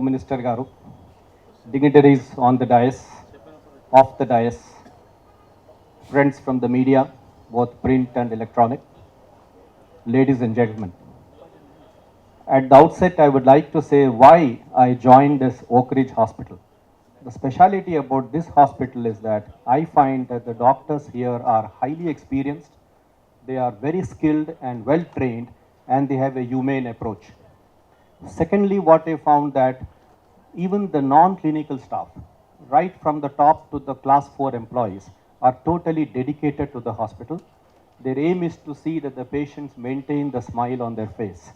Home Minister Garu, dignitaries on the dais, off the dais, friends from the media, both print and electronic, ladies and gentlemen. At the outset, I would like to say why I joined this Oak Ridge Hospital. The speciality about this hospital is that I find that the doctors here are highly experienced, they are very skilled and well trained, and they have a humane approach. Secondly, what I found that even the non-clinical staff, right from the top to the class 4 employees, are totally dedicated to the hospital. Their aim is to see that the patients maintain the smile on their face.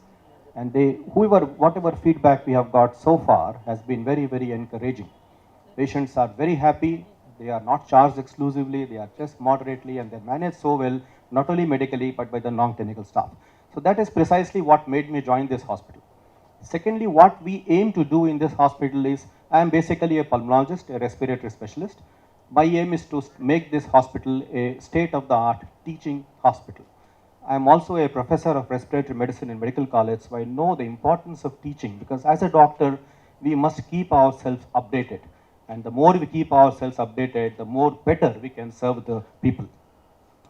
And whatever feedback we have got so far has been very, very encouraging. Patients are very happy. They are not charged exclusively. They are just moderately, and they manage so well, not only medically, but by the non-clinical staff. So that is precisely what made me join this hospital. Secondly, what we aim to do in this hospital is, I am basically a pulmonologist, a respiratory specialist. My aim is to make this hospital a state-of-the-art teaching hospital. I am also a professor of respiratory medicine in medical college, so I know the importance of teaching, because as a doctor, we must keep ourselves updated. And the more we keep ourselves updated, the more better we can serve the people.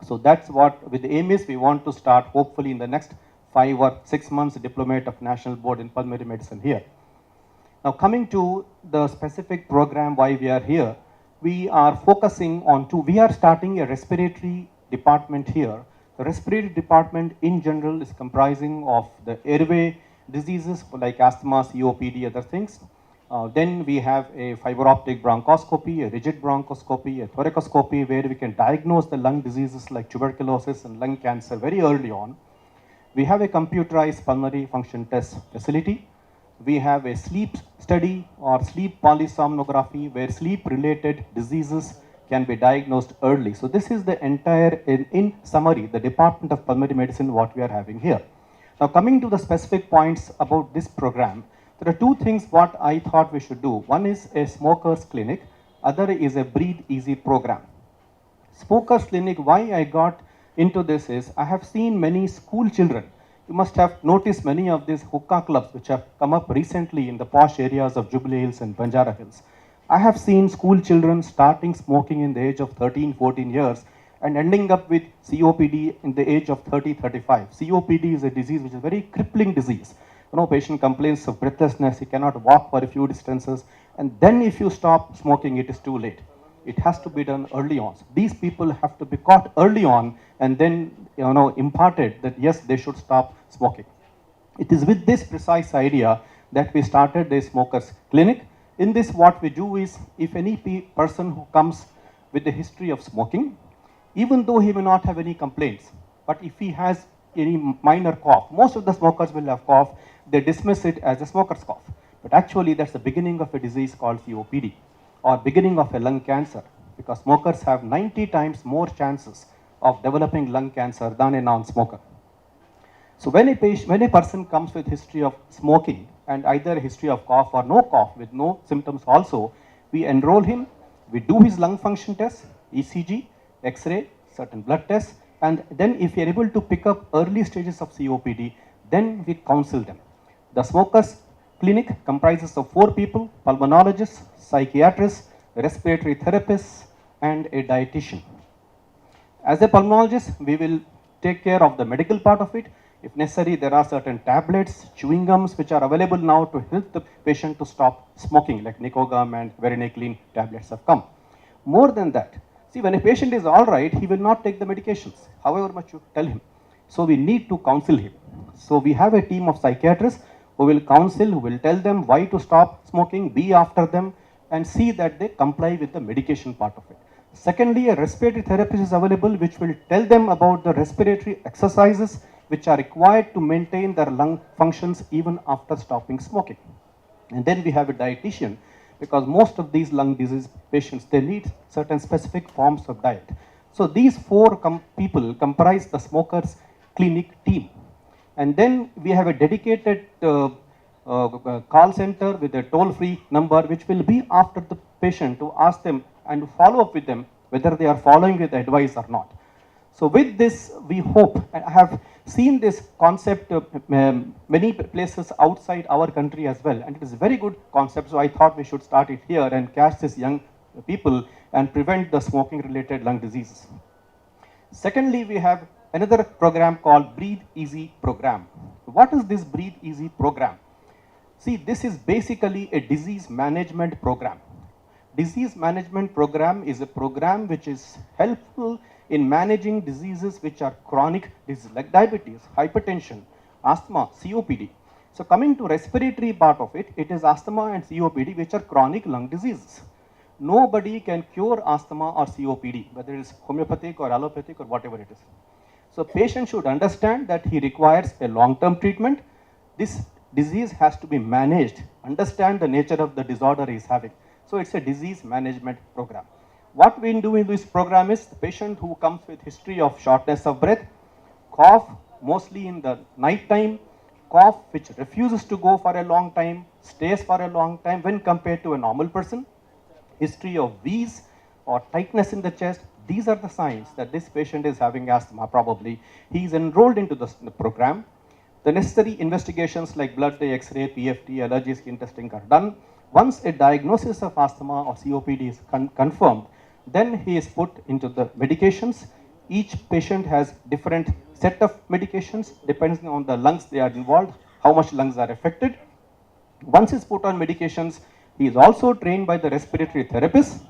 So that's what with the aim is, we want to start hopefully in the next 5 or 6 months diplomate of National Board in Pulmonary Medicine here. Now coming to the specific program why we are here, we are focusing on we are starting a respiratory department here. The respiratory department in general is comprising of the airway diseases like asthma, COPD, other things. Then we have a fiber optic bronchoscopy, a rigid bronchoscopy, a thoracoscopy, where we can diagnose the lung diseases like tuberculosis and lung cancer very early on. We have a computerized pulmonary function test facility. We have a sleep study or sleep polysomnography, where sleep-related diseases can be diagnosed early. So this is the entire, in summary, the Department of Pulmonary Medicine, what we are having here. Now coming to the specific points about this program, there are two things what I thought we should do. One is a smokers clinic, other is a breathe easy program. Smokers clinic, why I got into this is, I have seen many school children. You must have noticed many of these hookah clubs which have come up recently in the posh areas of Jubilee Hills and Banjara Hills. I have seen school children starting smoking in the age of 13, 14 years and ending up with COPD in the age of 30, 35. COPD is a disease which is a very crippling disease. You know, patient complains of breathlessness, he cannot walk for a few distances, and then if you stop smoking, it is too late. It has to be done early on. So these people have to be caught early on and then, imparted that yes, they should stop smoking. It is with this precise idea that we started the smokers clinic. In this, what we do is, if any person who comes with a history of smoking, even though he may not have any complaints, but if he has any minor cough, most of the smokers will have cough, they dismiss it as a smoker's cough. But actually, that's the beginning of a disease called COPD, or beginning of a lung cancer, because smokers have 90 times more chances of developing lung cancer than a non-smoker. So when a person comes with history of smoking and either a history of cough or no cough with no symptoms also, we enroll him, we do his lung function test, ECG, X-ray, certain blood tests, and then if we are able to pick up early stages of COPD, then we counsel them. The smokers clinic comprises of 4 people, pulmonologists, psychiatrists, respiratory therapists, and a dietitian. As a pulmonologist, we will take care of the medical part of it. If necessary, there are certain tablets, chewing gums, which are available now to help the patient to stop smoking, like Nicogam and Varenicline tablets have come. More than that, see, when a patient is all right, he will not take the medications, however much you tell him. So we need to counsel him. So we have a team of psychiatrists who will counsel, who will tell them why to stop smoking, be after them, and see that they comply with the medication part of it. Secondly, a respiratory therapist is available, which will tell them about the respiratory exercises which are required to maintain their lung functions even after stopping smoking. And then we have a dietitian, because most of these lung disease patients, they need certain specific forms of diet. So these 4 people comprise the smokers clinic team. And then we have a dedicated call center with a toll-free number, which will be after the patient to ask them and follow up with them whether they are following with advice or not. So with this, we hope, I have seen this concept many places outside our country as well, and it is a very good concept. So I thought we should start it here and catch these young people and prevent the smoking related lung diseases. Secondly, we have another program called Breathe Easy program. What is this Breathe Easy program? See, this is basically a disease management program. Disease management program is a program which is helpful in managing diseases which are chronic diseases like diabetes, hypertension, asthma, COPD. So coming to respiratory part of it, it is asthma and COPD which are chronic lung diseases. Nobody can cure asthma or COPD, whether it is homeopathic or allopathic or whatever it is. So patient should understand that he requires a long-term treatment. This disease has to be managed, understand the nature of the disorder he is having. So it's a disease management program. What we do in this program is the patient who comes with history of shortness of breath, cough mostly in the night time, cough which refuses to go for a long time, stays for a long time when compared to a normal person, history of wheeze or tightness in the chest. These are the signs that this patient is having asthma probably. He is enrolled into the program. The necessary investigations like blood X-ray, PFT, allergy skin testing are done. Once a diagnosis of asthma or COPD is confirmed, then he is put into the medications. Each patient has different set of medications depending on the lungs they are involved, how much lungs are affected. Once he is put on medications, he is also trained by the respiratory therapist,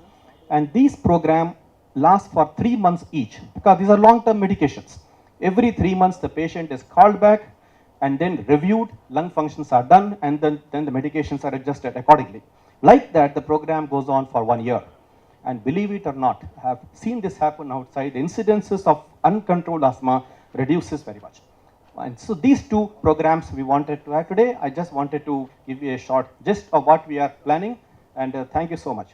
and these program lasts for 3 months each because these are long-term medications. Every 3 months the patient is called back and then reviewed, lung functions are done, and then the medications are adjusted accordingly. Like that, the program goes on for 1 year. And believe it or not, I have seen this happen outside. The incidences of uncontrolled asthma reduces very much. And so these two programs we wanted to have today. I just wanted to give you a short gist of what we are planning, and thank you so much.